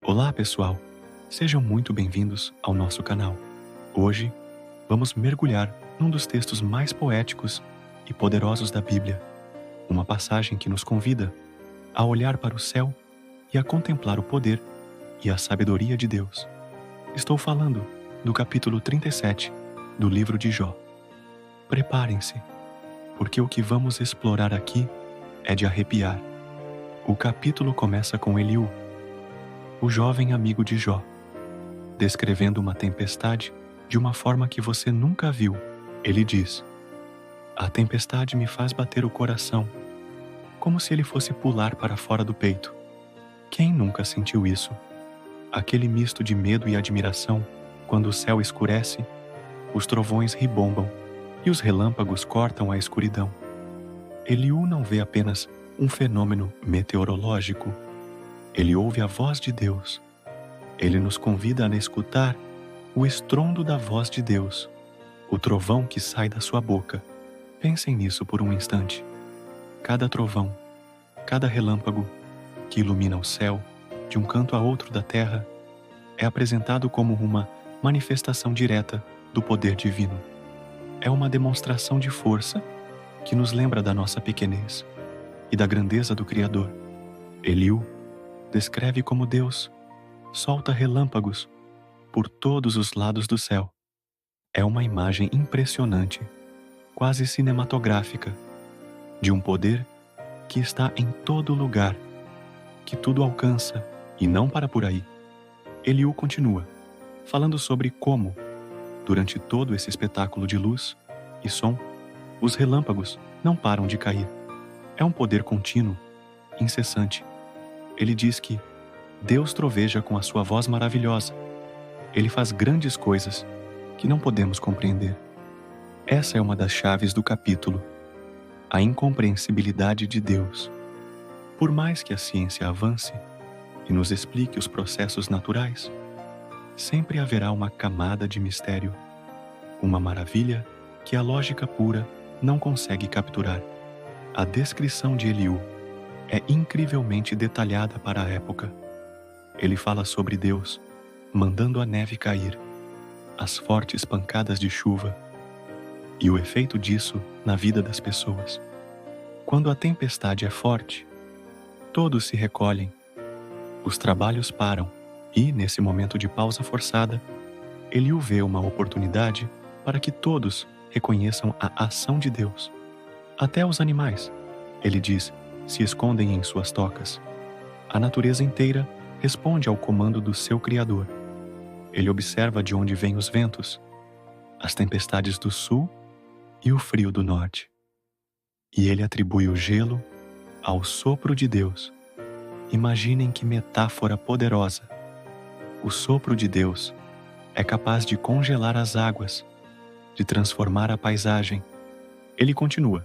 Olá, pessoal! Sejam muito bem-vindos ao nosso canal. Hoje, vamos mergulhar num dos textos mais poéticos e poderosos da Bíblia, uma passagem que nos convida a olhar para o céu e a contemplar o poder e a sabedoria de Deus. Estou falando do capítulo 37 do livro de Jó. Preparem-se, porque o que vamos explorar aqui é de arrepiar. O capítulo começa com Eliú, o jovem amigo de Jó, descrevendo uma tempestade de uma forma que você nunca viu. Ele diz: "A tempestade me faz bater o coração, como se ele fosse pular para fora do peito." Quem nunca sentiu isso? Aquele misto de medo e admiração quando o céu escurece, os trovões ribombam e os relâmpagos cortam a escuridão. Eliú não vê apenas um fenômeno meteorológico. Ele ouve a voz de Deus. Ele nos convida a escutar o estrondo da voz de Deus, o trovão que sai da sua boca. Pensem nisso por um instante. Cada trovão, cada relâmpago que ilumina o céu de um canto a outro da terra é apresentado como uma manifestação direta do poder divino. É uma demonstração de força que nos lembra da nossa pequenez e da grandeza do Criador. Eliú descreve como Deus solta relâmpagos por todos os lados do céu. É uma imagem impressionante, quase cinematográfica, de um poder que está em todo lugar, que tudo alcança e não para por aí. Eliú continua, falando sobre como, durante todo esse espetáculo de luz e som, os relâmpagos não param de cair. É um poder contínuo, incessante. Ele diz que Deus troveja com a sua voz maravilhosa. Ele faz grandes coisas que não podemos compreender. Essa é uma das chaves do capítulo, a incompreensibilidade de Deus. Por mais que a ciência avance e nos explique os processos naturais, sempre haverá uma camada de mistério, uma maravilha que a lógica pura não consegue capturar. A descrição de Eliú é incrivelmente detalhada para a época. Ele fala sobre Deus mandando a neve cair, as fortes pancadas de chuva e o efeito disso na vida das pessoas. Quando a tempestade é forte, todos se recolhem, os trabalhos param e, nesse momento de pausa forçada, Eliú vê uma oportunidade para que todos reconheçam a ação de Deus. Até os animais, ele diz, se escondem em suas tocas. A natureza inteira responde ao comando do seu Criador. Ele observa de onde vêm os ventos, as tempestades do sul e o frio do norte. E ele atribui o gelo ao sopro de Deus. Imaginem que metáfora poderosa. O sopro de Deus é capaz de congelar as águas, de transformar a paisagem. Ele continua,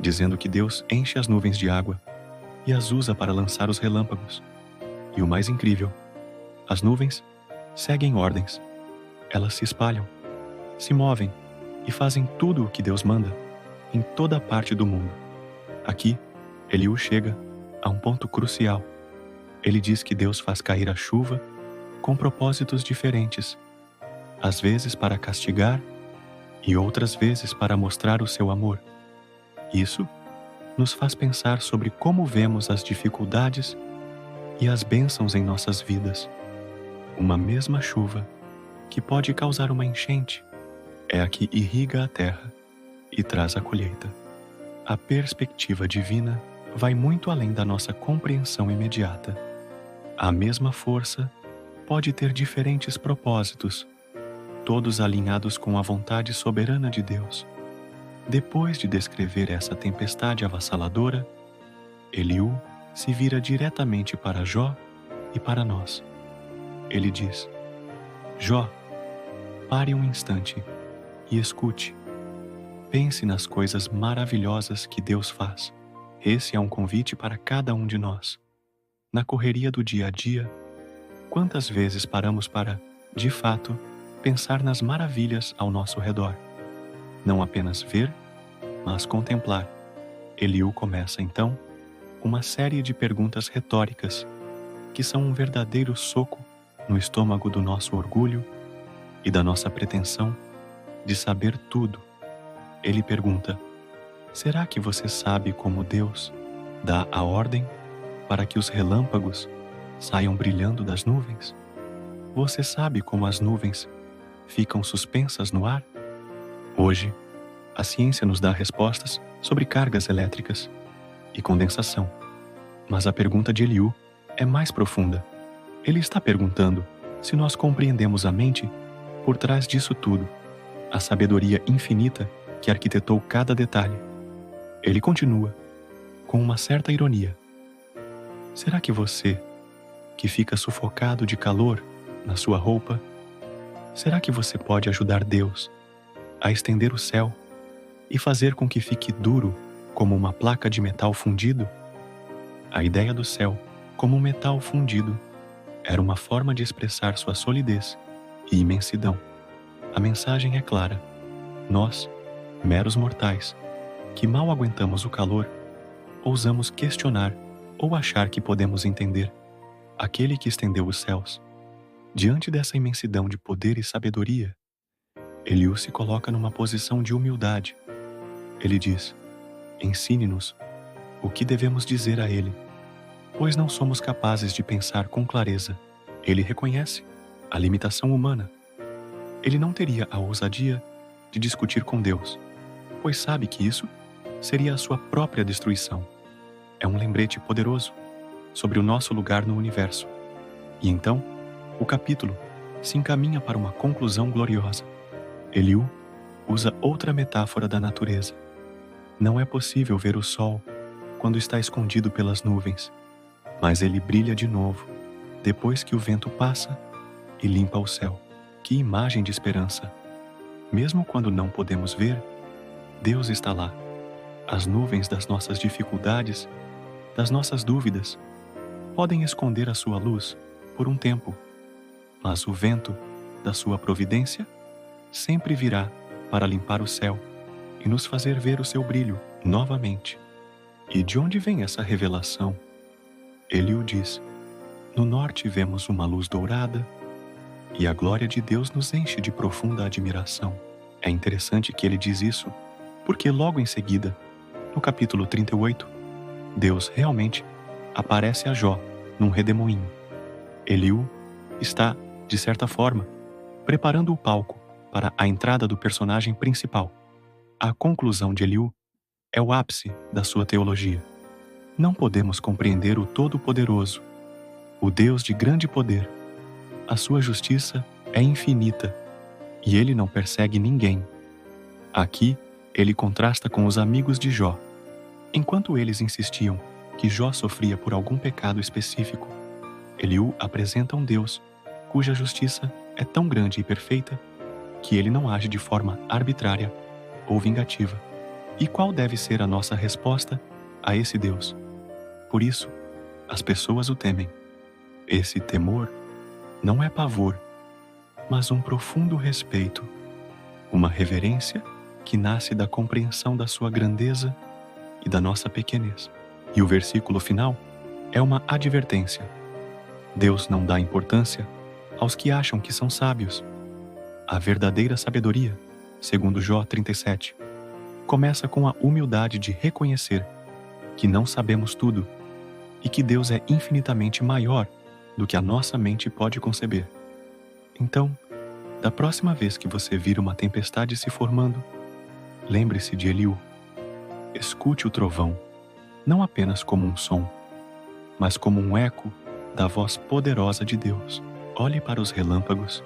dizendo que Deus enche as nuvens de água e as usa para lançar os relâmpagos. E o mais incrível, as nuvens seguem ordens. Elas se espalham, se movem e fazem tudo o que Deus manda em toda parte do mundo. Aqui, Eliú chega a um ponto crucial. Ele diz que Deus faz cair a chuva com propósitos diferentes, às vezes para castigar e outras vezes para mostrar o seu amor. Isso nos faz pensar sobre como vemos as dificuldades e as bênçãos em nossas vidas. Uma mesma chuva que pode causar uma enchente é a que irriga a terra e traz a colheita. A perspectiva divina vai muito além da nossa compreensão imediata. A mesma força pode ter diferentes propósitos, todos alinhados com a vontade soberana de Deus. Depois de descrever essa tempestade avassaladora, Eliú se vira diretamente para Jó e para nós. Ele diz: Jó, pare um instante e escute. Pense nas coisas maravilhosas que Deus faz. Esse é um convite para cada um de nós. Na correria do dia a dia, quantas vezes paramos para, de fato, pensar nas maravilhas ao nosso redor? Não apenas ver, mas contemplar. Eliú começa, então, uma série de perguntas retóricas que são um verdadeiro soco no estômago do nosso orgulho e da nossa pretensão de saber tudo. Ele pergunta: será que você sabe como Deus dá a ordem para que os relâmpagos saiam brilhando das nuvens? Você sabe como as nuvens ficam suspensas no ar? Hoje, a ciência nos dá respostas sobre cargas elétricas e condensação. Mas a pergunta de Eliú é mais profunda. Ele está perguntando se nós compreendemos a mente por trás disso tudo, a sabedoria infinita que arquitetou cada detalhe. Ele continua, com uma certa ironia: será que você, que fica sufocado de calor na sua roupa, será que você pode ajudar Deus a estender o céu e fazer com que fique duro como uma placa de metal fundido? A ideia do céu como um metal fundido era uma forma de expressar sua solidez e imensidão. A mensagem é clara. Nós, meros mortais, que mal aguentamos o calor, ousamos questionar ou achar que podemos entender aquele que estendeu os céus. Diante dessa imensidão de poder e sabedoria, Eliú se coloca numa posição de humildade. Ele diz: ensine-nos o que devemos dizer a ele, pois não somos capazes de pensar com clareza. Ele reconhece a limitação humana. Ele não teria a ousadia de discutir com Deus, pois sabe que isso seria a sua própria destruição. É um lembrete poderoso sobre o nosso lugar no universo. E então, o capítulo se encaminha para uma conclusão gloriosa. Eliú usa outra metáfora da natureza. Não é possível ver o sol quando está escondido pelas nuvens, mas ele brilha de novo depois que o vento passa e limpa o céu. Que imagem de esperança! Mesmo quando não podemos ver, Deus está lá. As nuvens das nossas dificuldades, das nossas dúvidas, podem esconder a sua luz por um tempo, mas o vento da sua providência sempre virá para limpar o céu e nos fazer ver o seu brilho novamente. E de onde vem essa revelação? Eliú diz: no norte vemos uma luz dourada e a glória de Deus nos enche de profunda admiração. É interessante que ele diz isso, porque logo em seguida, no capítulo 38, Deus realmente aparece a Jó num redemoinho. Eliú está, de certa forma, preparando o palco para a entrada do personagem principal. A conclusão de Eliú é o ápice da sua teologia. Não podemos compreender o Todo-Poderoso, o Deus de grande poder. A sua justiça é infinita e ele não persegue ninguém. Aqui, ele contrasta com os amigos de Jó. Enquanto eles insistiam que Jó sofria por algum pecado específico, Eliú apresenta um Deus cuja justiça é tão grande e perfeita que ele não age de forma arbitrária ou vingativa. E qual deve ser a nossa resposta a esse Deus? Por isso, as pessoas o temem. Esse temor não é pavor, mas um profundo respeito, uma reverência que nasce da compreensão da sua grandeza e da nossa pequenez. E o versículo final é uma advertência. Deus não dá importância aos que acham que são sábios. A verdadeira sabedoria, segundo Jó 37, começa com a humildade de reconhecer que não sabemos tudo e que Deus é infinitamente maior do que a nossa mente pode conceber. Então, da próxima vez que você vir uma tempestade se formando, lembre-se de Eliú. Escute o trovão, não apenas como um som, mas como um eco da voz poderosa de Deus. Olhe para os relâmpagos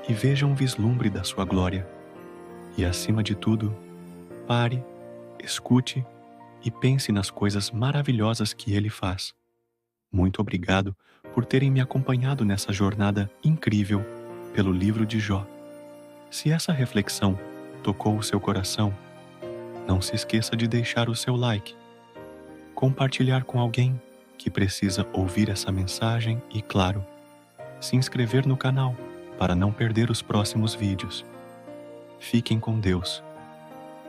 e veja um vislumbre da sua glória. E acima de tudo, pare, escute e pense nas coisas maravilhosas que ele faz. Muito obrigado por terem me acompanhado nessa jornada incrível pelo livro de Jó. Se essa reflexão tocou o seu coração, não se esqueça de deixar o seu like, compartilhar com alguém que precisa ouvir essa mensagem e, claro, se inscrever no canal para não perder os próximos vídeos. Fiquem com Deus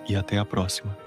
e até a próxima.